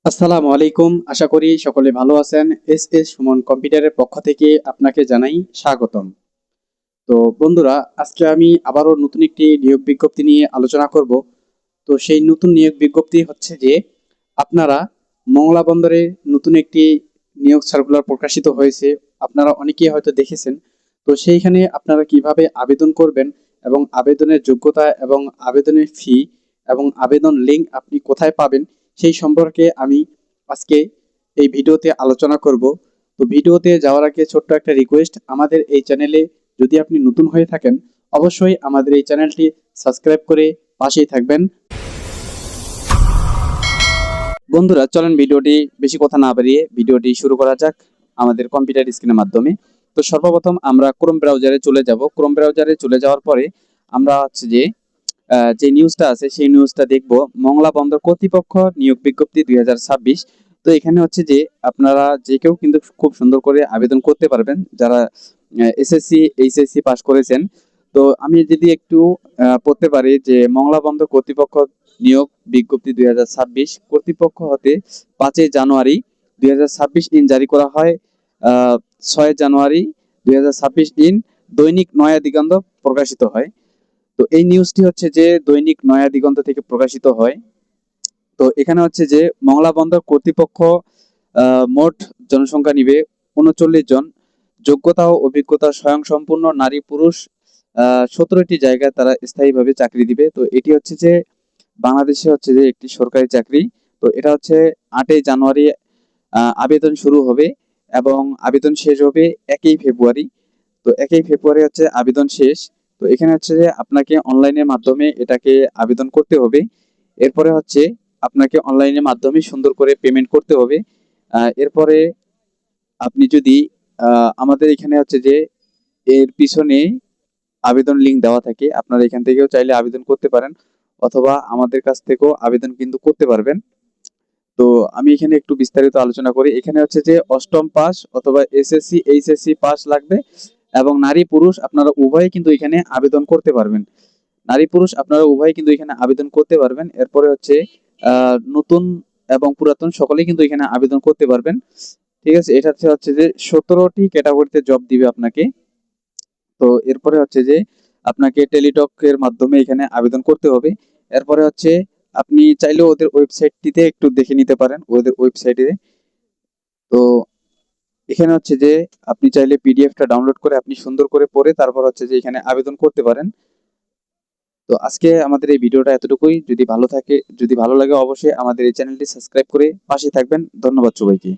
আসসালামু আলাইকুম। আশা করি সকলে ভালো আছেন। এস সুমন কম্পিউটারের পক্ষ থেকে আপনাকে জানাই স্বাগতম। তো বন্ধুরা, আজকে আমি আবারও নতুন একটি নিয়োগ বিজ্ঞপ্তি নিয়ে আলোচনা করব। তো সেই নতুন নিয়োগ বিজ্ঞপ্তি হচ্ছে যে আপনারা মংলা বন্দরে নতুন একটি নিয়োগ সার্কুলার প্রকাশিত হয়েছে। আপনারা অনেকেই হয়তো দেখেছেন। তো সেইখানে আপনারা কিভাবে আবেদন করবেন এবং আবেদনের যোগ্যতা এবং আবেদনের ফি এবং আবেদন লিঙ্ক আপনি কোথায় পাবেন সেই সম্পর্কে আমি আজকে এই ভিডিওতে আলোচনা করব। তো ভিডিওতে যাওয়ার আগে ছোট্ট একটা রিকোয়েস্ট, আমাদের এই চ্যানেলে যদি আপনি নতুন হয়ে থাকেন অবশ্যই আমাদের এই চ্যানেলটি সাবস্ক্রাইব করে পাশেই থাকবেন। বন্ধুরা, চলেন ভিডিওটি বেশি কথা না বাড়িয়ে ভিডিওটি শুরু করা যাক আমাদের কম্পিউটার স্ক্রিনের মাধ্যমে। তো সর্বপ্রথম আমরা ক্রোম ব্রাউজারে চলে যাব। ক্রোম ব্রাউজারে চলে যাওয়ার পরে আমরা হচ্ছে যে যে নিউজটা আছে সেই নিউজটা দেখব, মংলা বন্দর কর্তৃপক্ষ নিয়োগ বিজ্ঞপ্তি 2026। তো এখানে হচ্ছে যে আপনারা যে কেউ কিন্তু খুব সুন্দর করে আবেদন করতে পারবেন যারা এসএসসি এইচএসসি পাস করেছেন। তো আমি যদি একটু পড়তে পারি যে মংলা বন্দর কর্তৃপক্ষ নিয়োগ বিজ্ঞপ্তি 2026 কর্তৃপক্ষ হতে 5 জানুয়ারি 2026 ইন জারি করা হয়। 6 জানুয়ারি 2026 ইন দৈনিক নয়া দিগন্ত প্রকাশিত হয়। তো এই নিউজটি হচ্ছে যে দৈনিক নয়া দিগন্ত থেকে প্রকাশিত হয়। তো এখানে হচ্ছে যে মংলা বন্দর কর্তৃপক্ষ মোট জনসংখ্যা নিবে 39 জন। যোগ্যতা ও অভিজ্ঞতা স্বয়ংসম্পূর্ণ নারী পুরুষ 17টি জায়গায় তারা স্থায়ীভাবে চাকরি দিবে। তো এটি হচ্ছে যে বাংলাদেশে হচ্ছে যে একটি সরকারি চাকরি। তো এটা হচ্ছে 8 জানুয়ারি আবেদন শুরু হবে এবং আবেদন শেষ হবে 1 ফেব্রুয়ারি। তো 1 ফেব্রুয়ারি হচ্ছে আবেদন শেষ। তো এখানে হচ্ছে যে আপনাকে অনলাইনের মাধ্যমে এটাকে আবেদন করতে হবে। এরপরে হচ্ছে আপনাকে অনলাইনের মাধ্যমে সুন্দর করে পেমেন্ট করতে হবে। এরপরে আপনি যদি আমাদের এখানে হচ্ছে যে এর পিছনে আবেদন লিঙ্ক দেওয়া থাকে, আপনারা এখান থেকেও চাইলে আবেদন করতে পারেন অথবা আমাদের কাছ থেকেও আবেদন কিন্তু করতে পারবেন। তো আমি এখানে একটু বিস্তারিত আলোচনা করি। এখানে হচ্ছে যে অষ্টম পাস অথবা এসএসসি এইচএসসি পাস লাগবে এবং নারী পুরুষ আপনারা উভয়ে কিন্তু এখানে আবেদন করতে পারবেন। নারী পুরুষ আপনারা উভয়ে কিন্তু এখানে আবেদন করতে পারবেন। এরপরে হচ্ছে নতুন এবং পুরাতন সকলেই কিন্তু এখানে আবেদন করতে পারবেন। ঠিক আছে, এটা হচ্ছে যে 17টি ক্যাটাগরিতে জব দিবে আপনাকে। তো এরপরে হচ্ছে যে আপনাকে টেলিটক এর মাধ্যমে এখানে আবেদন করতে হবে। এরপরে হচ্ছে আপনি চাইলেও ওদের ওয়েবসাইটটিতে একটু দেখে নিতে পারেন, ওদের ওয়েবসাইটে। তো এখানে হচ্ছে যে আপনি চাইলে পিডিএফটা ডাউনলোড করে আপনি সুন্দর করে পড়ে তারপর হচ্ছে যে এখানে আবেদন করতে পারেন। তো আজকে আমাদের এই ভিডিওটা এতটুকুই। যদি ভালো লাগে অবশ্যই আমাদের এই চ্যানেলটি সাবস্ক্রাইব করে পাশে থাকবেন। ধন্যবাদ সবাইকে।